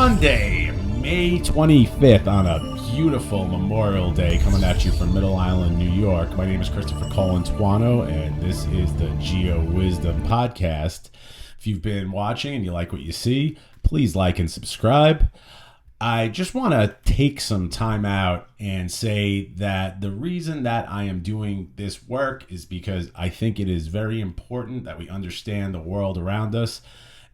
Monday, May 25th, on a beautiful Memorial Day, coming at you from Middle Island, New York. My name is Christopher Colantuono, and this is the Geowizdom Podcast. If you've been watching and you like what you see, please like and subscribe. I just want to take some time out and say that the reason that I am doing this work is because I think it is very important that we understand the world around us.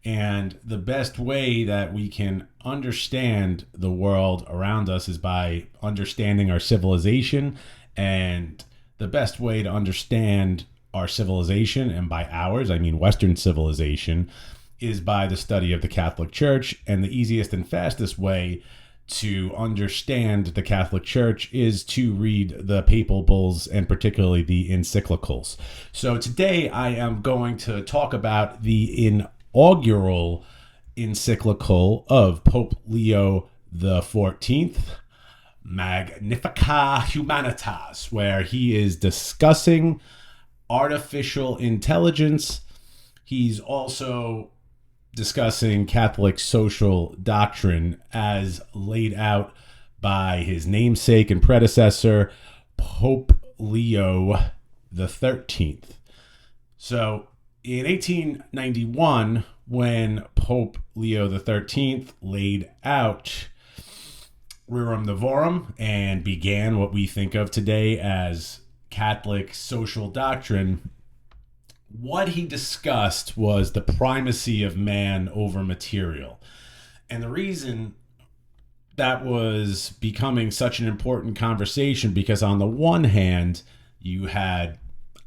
And the best way that we can understand the world around us is by understanding our civilization. And the best way to understand our civilization, and by ours, I mean Western civilization, is by the study of the Catholic Church. And the easiest and fastest way to understand the Catholic Church is to read the papal bulls, and particularly the encyclicals. So today I am going to talk about the inaugural encyclical of Pope Leo XIV, Magnifica Humanitas, where he is discussing artificial intelligence. He's also discussing Catholic social doctrine as laid out by his namesake and predecessor, Pope Leo XIII. So in 1891, when Pope Leo XIII laid out Rerum Novarum and began what we think of today as Catholic social doctrine, what he discussed was the primacy of man over material. And the reason that was becoming such an important conversation, because on the one hand, you had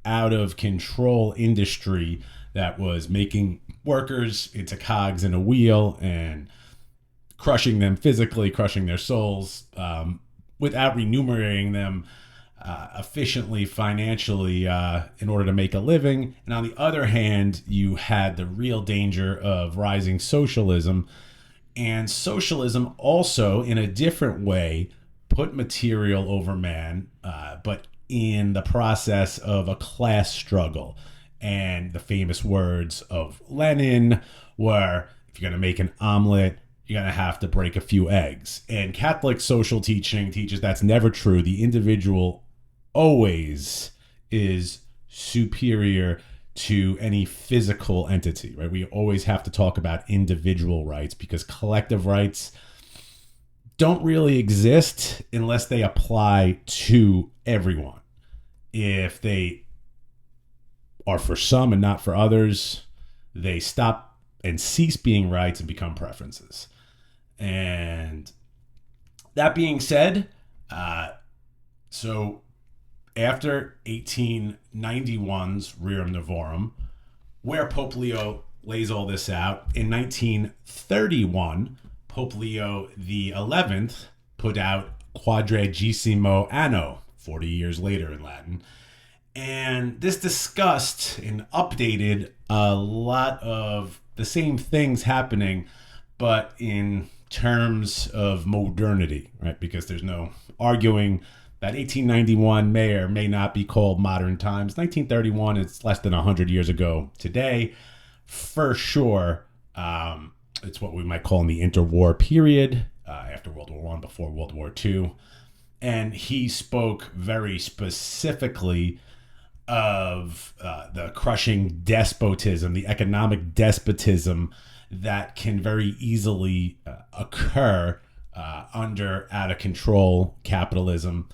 out of control industry that was making workers into cogs in a wheel and crushing them physically, crushing their souls, without remunerating them efficiently financially in order to make a living. And on the other hand, you had the real danger of rising socialism. And socialism also, in a different way, put material over man, but in the process of a class struggle. And the famous words of Lenin were, if you're going to make an omelet, you're going to have to break a few eggs. And Catholic social teaching teaches that's never true. The individual always is superior to any physical entity, right? We always have to talk about individual rights, because collective rights don't really exist unless they apply to everyone. If they are for some and not for others, they stop and cease being rights and become preferences. And that being said, so after 1891's Rerum Novarum, where Pope Leo lays all this out, in 1931, Pope Leo XI put out Quadragesimo Anno, 40 years later in Latin. And this discussed and updated a lot of the same things happening, but in terms of modernity, right? Because there's no arguing that 1891 may or may not be called modern times. 1931, it's less than 100 years ago today. For sure, it's what we might call in the interwar period, after World War I, before World War II. And he spoke very specifically of the crushing despotism, the economic despotism that can very easily occur under out-of-control capitalism.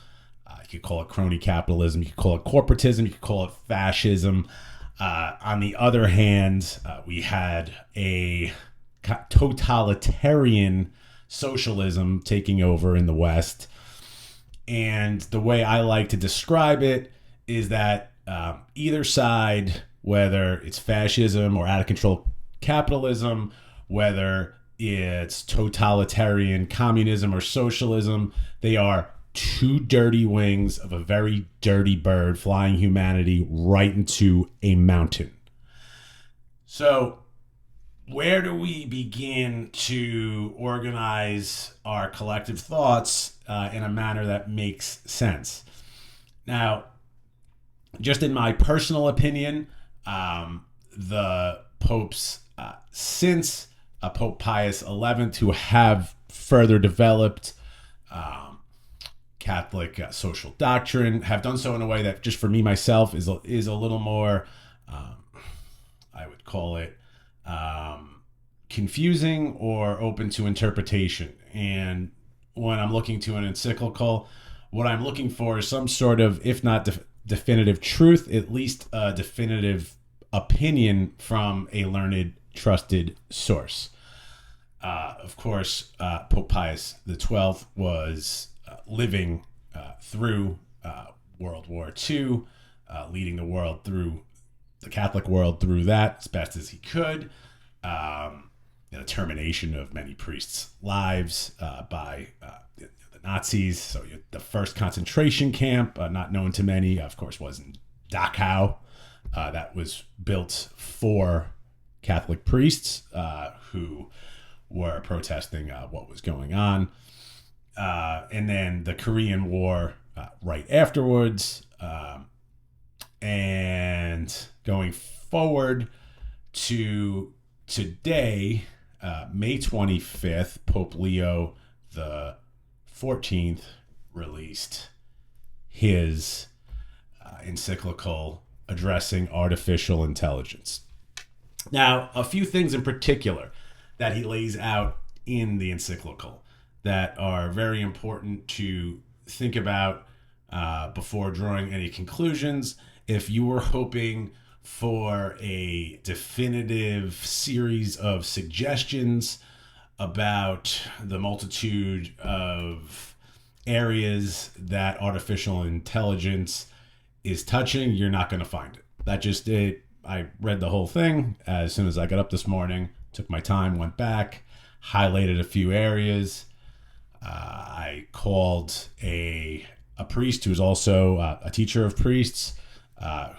You could call it crony capitalism, you could call it corporatism, you could call it fascism. On the other hand, we had a totalitarian socialism taking over in the West. And the way I like to describe it is that either side, whether it's fascism or out-of-control capitalism, whether it's totalitarian communism or socialism, they are two dirty wings of a very dirty bird flying humanity right into a mountain. So where do we begin to organize our collective thoughts in a manner that makes sense? Now, just in my personal opinion, the popes since Pope Pius XI, who have further developed Catholic social doctrine, have done so in a way that, just for me myself, is a little more, I would call it, confusing or open to interpretation. And when I'm looking to an encyclical, what I'm looking for is some sort of, if not definitive truth, at least a definitive opinion from a learned, trusted source. Of course, Pope Pius XII was living through World War II, leading the Catholic world through that as best as he could. The termination of many priests' lives by the Nazis. So the first concentration camp, not known to many, of course, was in Dachau. That was built for Catholic priests who were protesting what was going on. And then the Korean War right afterwards. And going forward to today, May 25th, Pope Leo XIV released his encyclical addressing artificial intelligence. Now, a few things in particular that he lays out in the encyclical that are very important to think about before drawing any conclusions. If you were hoping for a definitive series of suggestions about the multitude of areas that artificial intelligence is touching, you're not going to find it. That just it. I read the whole thing as soon as I got up this morning, took my time, went back, highlighted a few areas. I called a priest who's also a teacher of priests,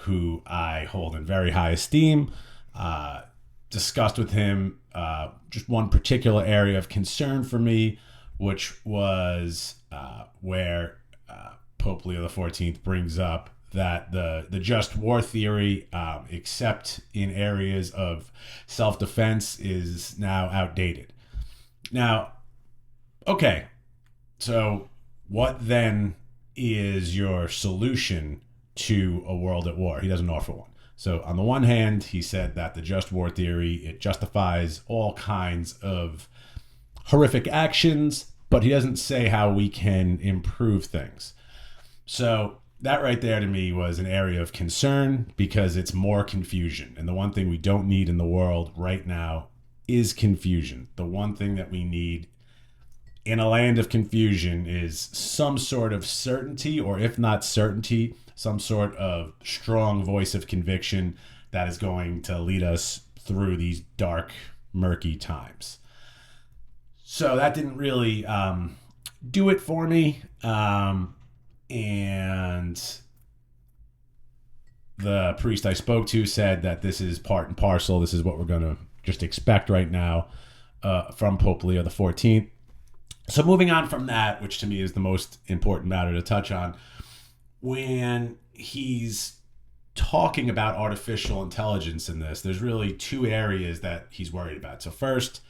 who I hold in very high esteem, discussed with him just one particular area of concern for me, which was where Pope Leo XIV brings up that the just war theory, except in areas of self-defense, is now outdated. Now, okay, so what then is your solution to a world at war? He doesn't offer one. So on the one hand, he said that the just war theory, it justifies all kinds of horrific actions, but he doesn't say how we can improve things. So that right there to me was an area of concern, because it's more confusion. And the one thing we don't need in the world right now is confusion. The one thing that we need in a land of confusion is some sort of certainty, or if not certainty, some sort of strong voice of conviction that is going to lead us through these dark, murky times. So that didn't really do it for me. And the priest I spoke to said that this is part and parcel. This is what we're going to just expect right now from Pope Leo XIV. So moving on from that, which to me is the most important matter to touch on, when he's talking about artificial intelligence in this, there's really two areas that he's worried about. So first,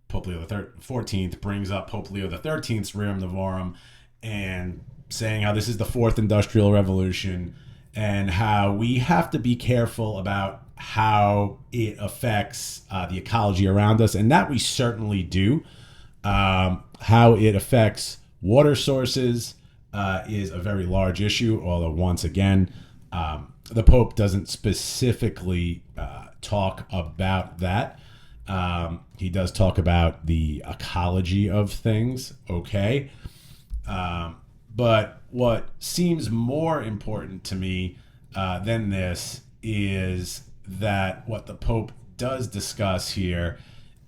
Pope Leo XIV brings up Pope Leo XIII's Rerum Novarum, and saying how this is the fourth industrial revolution and how we have to be careful about how it affects the ecology around us, and that we certainly do. How it affects water sources is a very large issue, although once again, the Pope doesn't specifically talk about that. He does talk about the ecology of things, okay? But what seems more important to me than this is that what the Pope does discuss here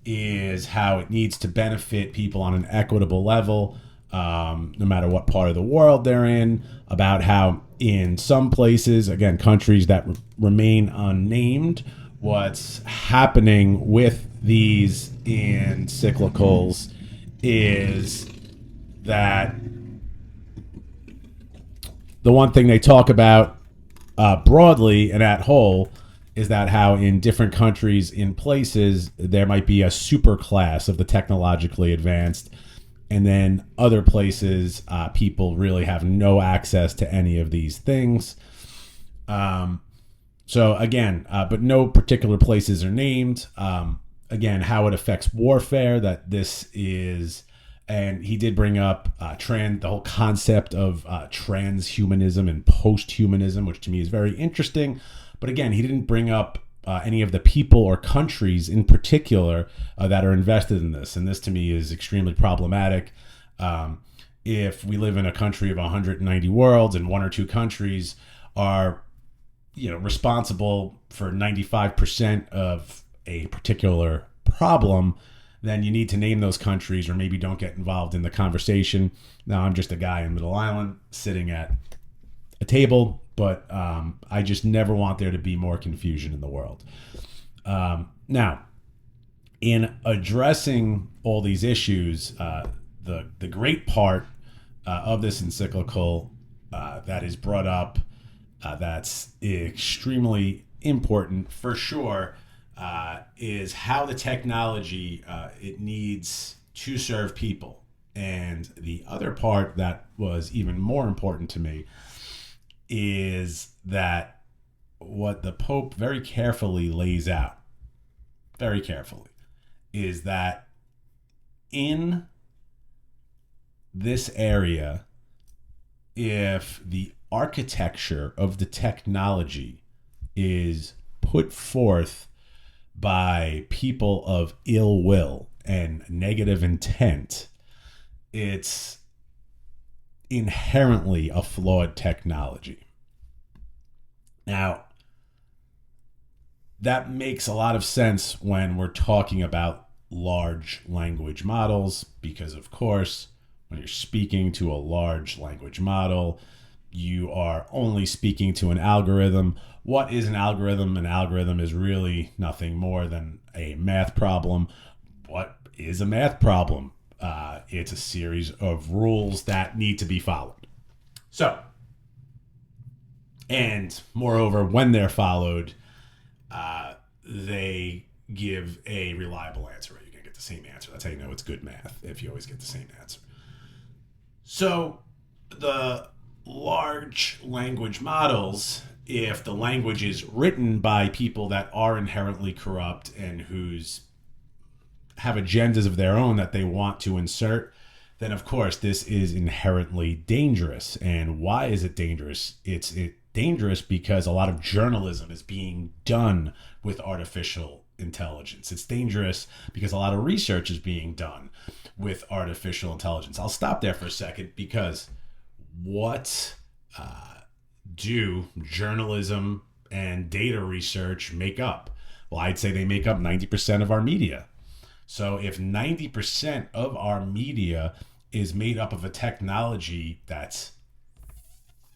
is how it needs to benefit people on an equitable level, no matter what part of the world they're in, about how in some places, again, countries that remain unnamed, what's happening with these encyclicals is that the one thing they talk about broadly and at whole is that how in different countries, in places, there might be a super class of the technologically advanced, and then other places, people really have no access to any of these things. So again, but no particular places are named. Again, how it affects warfare, that this is, and he did bring up the whole concept of transhumanism and post-humanism, which to me is very interesting. But again, he didn't bring up any of the people or countries in particular that are invested in this. And this to me is extremely problematic. If we live in a country of 190 worlds and one or two countries are responsible for 95% of a particular problem, then you need to name those countries, or maybe don't get involved in the conversation. Now, I'm just a guy in Middle Island sitting at a table, but I just never want there to be more confusion in the world. Now, in addressing all these issues, the great part of this encyclical that is brought up, that's extremely important for sure, is how the technology it needs to serve people. And the other part that was even more important to me is that what the Pope very carefully lays out, very carefully, is that in this area, if the architecture of the technology is put forth by people of ill will and negative intent, it's inherently a flawed technology. Now, that makes a lot of sense when we're talking about large language models, because of course, when you're speaking to a large language model, you are only speaking to an algorithm. What is an algorithm? An algorithm is really nothing more than a math problem. What is a math problem? It's a series of rules that need to be followed. So, and moreover, when they're followed, they give a reliable answer. Right? You're going to get the same answer. That's how you know it's good math, if you always get the same answer. So, the large language models, if the language is written by people that are inherently corrupt and whose have agendas of their own that they want to insert, then of course this is inherently dangerous. And why is it dangerous? It's dangerous because a lot of journalism is being done with artificial intelligence. It's dangerous because a lot of research is being done with artificial intelligence. I'll stop there for a second, because what do journalism and data research make up? Well, I'd say they make up 90% of our media. So if 90% of our media is made up of a technology that's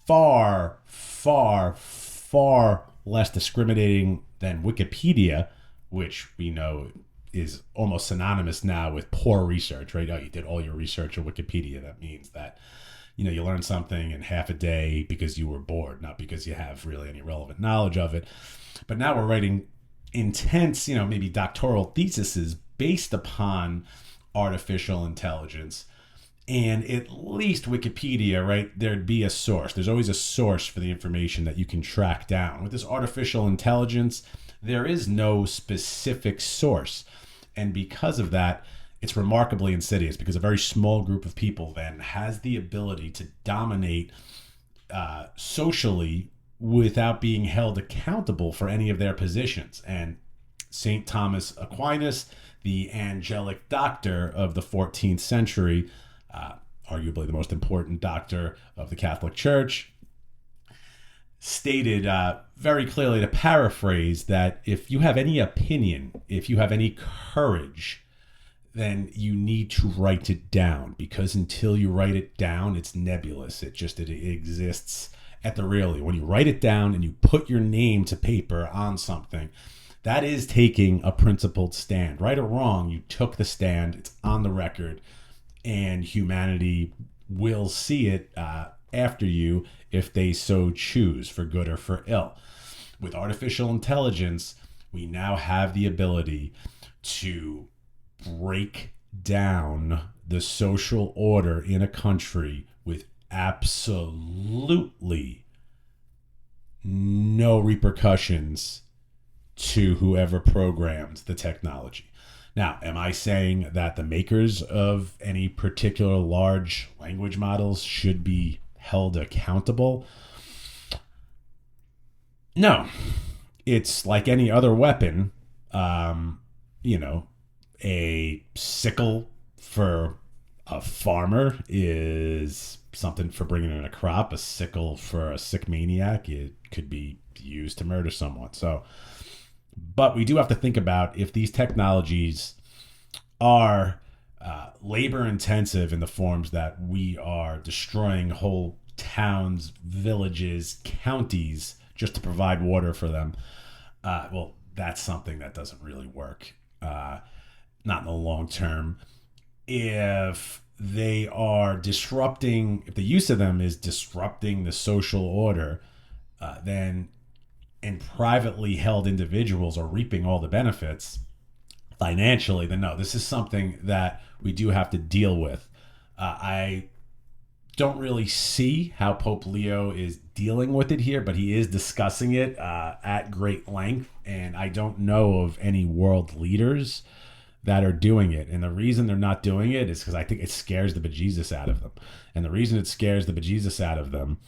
far, far, far less discriminating than Wikipedia, which we know is almost synonymous now with poor research, right? Oh, you did all your research on Wikipedia. That means that you learn something in half a day because you were bored, not because you have really any relevant knowledge of it. But now we're writing intense, maybe doctoral theses based upon artificial intelligence. And at least Wikipedia, right, there'd be a source. There's always a source for the information that you can track down. With this artificial intelligence, there is no specific source. And because of that, it's remarkably insidious, because a very small group of people then has the ability to dominate socially without being held accountable for any of their positions. And St. Thomas Aquinas, the angelic doctor of the 14th century, arguably the most important doctor of the Catholic Church, stated very clearly, to paraphrase, that if you have any opinion, if you have any courage, then you need to write it down, because until you write it down, it's nebulous. It exists at the really. When you write it down and you put your name to paper on something, that is taking a principled stand. Right or wrong, you took the stand, it's on the record, and humanity will see it after you if they so choose, for good or for ill. with artificial intelligence, we now have the ability to break down the social order in a country with absolutely no repercussions to whoever programmed the technology. Now, am I saying that the makers of any particular large language models should be held accountable? No. It's like any other weapon. A sickle for a farmer is something for bringing in a crop. A sickle for a sick maniac, it could be used to murder someone. But we do have to think about if these technologies are labor intensive in the forms that we are destroying whole towns, villages, counties just to provide water for them. Well, that's something that doesn't really work. Not in the long term. If they are disrupting, if the use of them is disrupting the social order, then and privately held individuals are reaping all the benefits financially, then no, this is something that we do have to deal with. I don't really see how Pope Leo is dealing with it here, but he is discussing it at great length, and I don't know of any world leaders that are doing it. And the reason they're not doing it is because I think it scares the bejesus out of them. And the reason it scares the bejesus out of them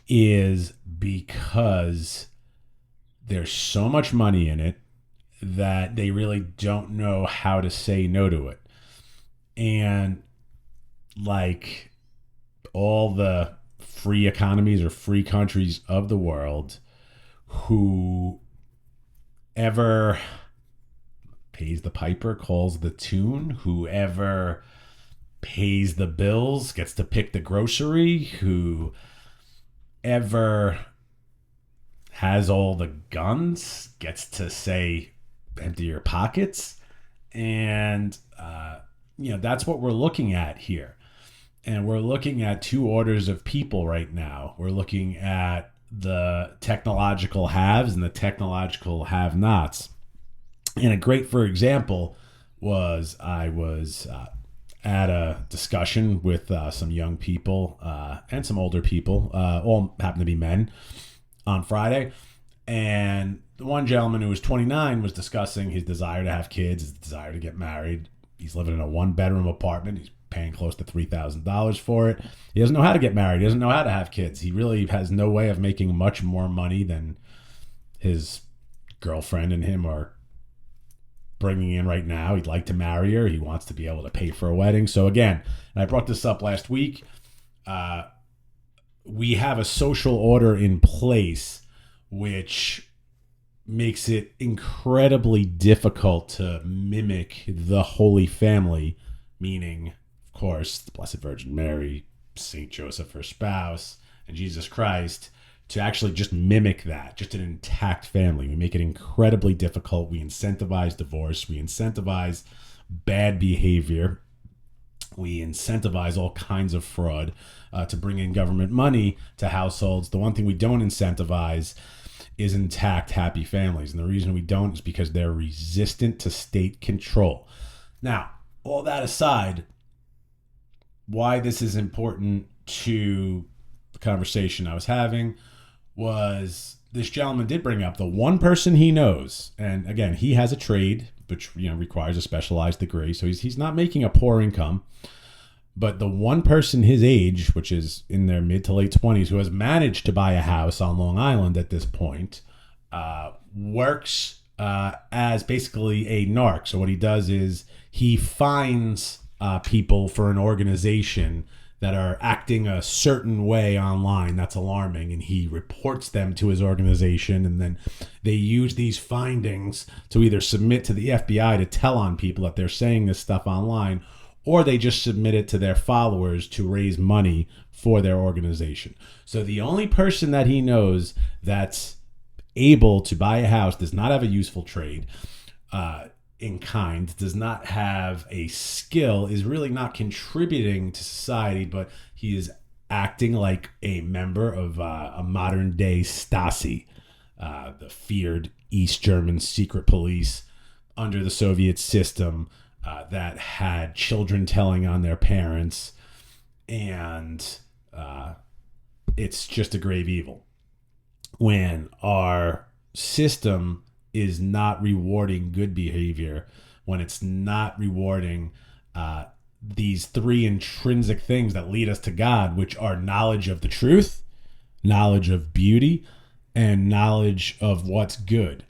is because there's so much money in it that they really don't know how to say no to it. And like all the free economies or free countries of the world, whoever pays the piper calls the tune, whoever pays the bills gets to pick the grocery, whoever has all the guns gets to say empty your pockets. And that's what we're looking at here. And we're looking at two orders of people right now. We're looking at the technological haves and the technological have-nots. And a great, for example, was I was at a discussion with some young people and some older people, all happen to be men, on Friday. And the one gentleman who was 29 was discussing his desire to have kids, his desire to get married. He's living in a one-bedroom apartment. He's paying close to $3,000 for it. He doesn't know how to get married. He doesn't know how to have kids. He really has no way of making much more money than his girlfriend and him are bringing in right now. He'd like to marry her. He wants to be able to pay for a wedding. So again, and I brought this up last week, we have a social order in place which makes it incredibly difficult to mimic the Holy Family, meaning, of course, the Blessed Virgin Mary, Saint Joseph, her spouse, and Jesus Christ, to actually just mimic that, just an intact family. We make it incredibly difficult. We incentivize divorce. We incentivize bad behavior. We incentivize all kinds of fraud to bring in government money to households. The one thing we don't incentivize is intact, happy families. And the reason we don't is because they're resistant to state control. Now, all that aside, why this is important to the conversation I was having was this gentleman did bring up the one person he knows. And again, he has a trade, which requires a specialized degree. So he's not making a poor income. But the one person his age, which is in their mid to late 20s, who has managed to buy a house on Long Island at this point, works as basically a narc. So what he does is he finds people for an organization that are acting a certain way online that's alarming, and he reports them to his organization, and then they use these findings to either submit to the FBI to tell on people that they're saying this stuff online, or they just submit it to their followers to raise money for their organization. So the only person that he knows that's able to buy a house, does not have a useful trade in kind, does not have a skill, is really not contributing to society, but he is acting like a member of a modern day Stasi. the feared East German secret police under the Soviet system that had children telling on their parents, and it's just a grave evil when our system is not rewarding good behavior, when it's not rewarding these three intrinsic things that lead us to God, which are knowledge of the truth, knowledge of beauty, and knowledge of what's good.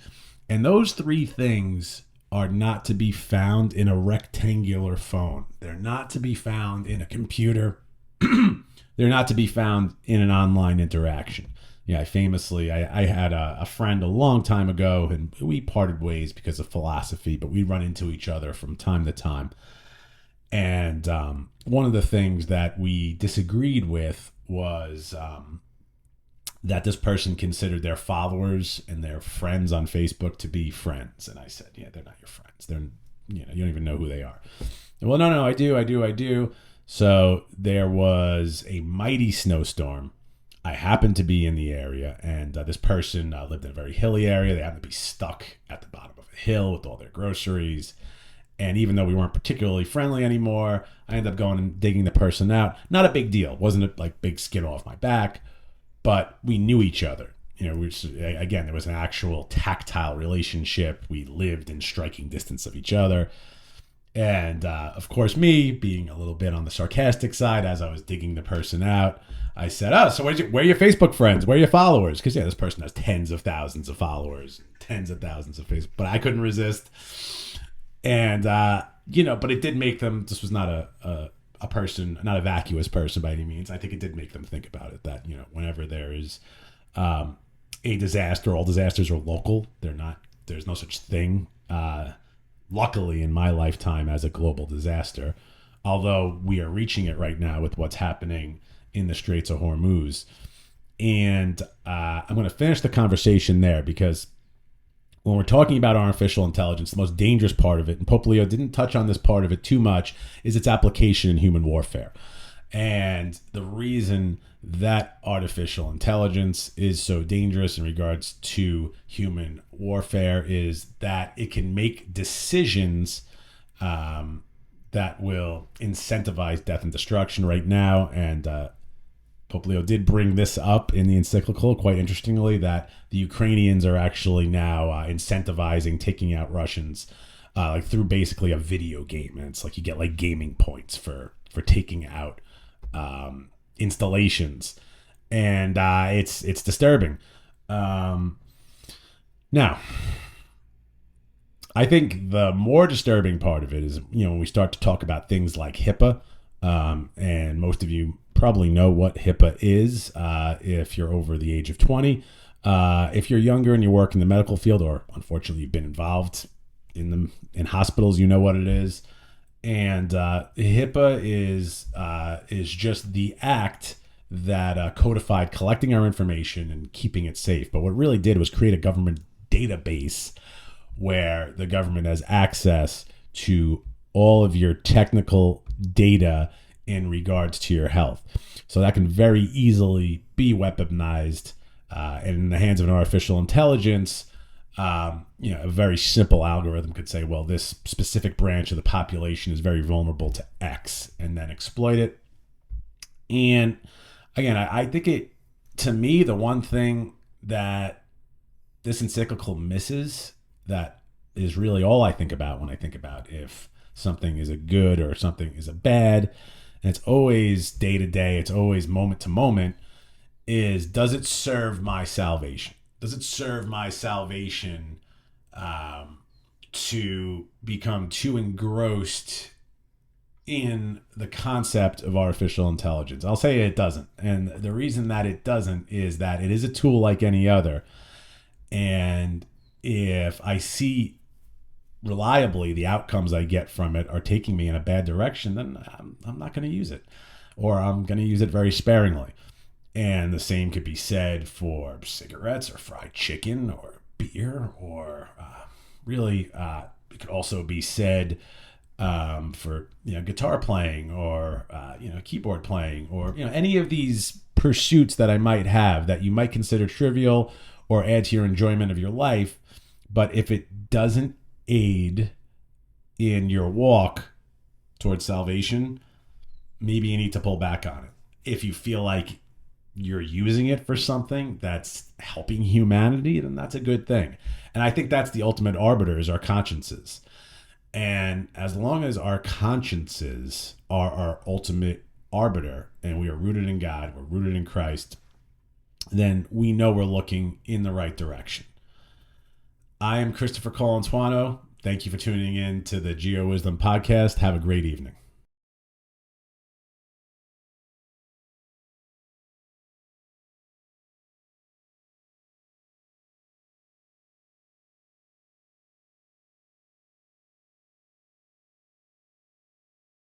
And those three things are not to be found in a rectangular phone. They're not to be found in a computer. They're not to be found in an online interaction. Yeah, I had a friend a long time ago, and we parted ways because of philosophy, but we run into each other from time to time. And one of the things that we disagreed with was that this person considered their followers and their friends on Facebook to be friends. And I said, yeah, they're not your friends. They're, you don't even know who they are. Well, no, I do. So there was a mighty snowstorm. I happened to be in the area, and this person lived in a very hilly area. They happened to be stuck at the bottom of a hill with all their groceries. And even though we weren't particularly friendly anymore, I ended up going and digging the person out. Not a big deal. Wasn't a big skin off my back, but we knew each other. There was an actual tactile relationship. We lived in striking distance of each other. And of course, me being a little bit on the sarcastic side, as I was digging the person out, I said, "Oh, so where are your Facebook friends? Where are your followers?" Because this person has tens of thousands of followers, tens of thousands of Facebook. But I couldn't resist, and but it did make them. This was not a person, not a vacuous person by any means. I think it did make them think about it. That whenever there is a disaster, all disasters are local. They're not. There's no such thing. Luckily, in my lifetime, as a global disaster, although we are reaching it right now with what's happening in the Straits of Hormuz. And I'm going to finish the conversation there, because when we're talking about artificial intelligence, the most dangerous part of it, and Pope Leo didn't touch on this part of it too much, is its application in human warfare. And the reason that artificial intelligence is so dangerous in regards to human warfare is that it can make decisions that will incentivize death and destruction right now. And Pope Leo did bring this up in the encyclical, quite interestingly, that the Ukrainians are actually now incentivizing taking out Russians through basically a video game. And it's like you get gaming points for taking out installations, and it's disturbing. Now, I think the more disturbing part of it is when we start to talk about things like HIPAA, and most of you probably know what HIPAA is if you're over the age of 20. If you're younger and you work in the medical field, or unfortunately you've been involved in hospitals, you know what it is. And HIPAA is just the act that codified collecting our information and keeping it safe. But what it really did was create a government database where the government has access to all of your technical data in regards to your health. So that can very easily be weaponized, and in the hands of an artificial intelligence. A very simple algorithm could say, well, this specific branch of the population is very vulnerable to X, and then exploit it. And again, I think to me, the one thing that this encyclical misses, that is really all I think about when I think about if something is a good or something is a bad, and it's always day to day, it's always moment to moment, is, does it serve my salvation? Does it serve my salvation to become too engrossed in the concept of artificial intelligence? I'll say it doesn't. And the reason that it doesn't is that it is a tool like any other. And if I see reliably the outcomes I get from it are taking me in a bad direction, then I'm not going to use it, or I'm going to use it very sparingly. And the same could be said for cigarettes or fried chicken or beer, or it could also be said for guitar playing, or keyboard playing, or any of these pursuits that I might have that you might consider trivial or add to your enjoyment of your life. But if it doesn't aid in your walk towards salvation, maybe you need to pull back on it. If you feel like you're using it for something that's helping humanity, then that's a good thing. And I think that's the ultimate arbiter, is our consciences. And as long as our consciences are our ultimate arbiter, and we are rooted in God, we're rooted in Christ, then we know we're looking in the right direction. I am Christopher Colantuono. Thank you for tuning in to the Geowizdom Podcast. Have a great evening.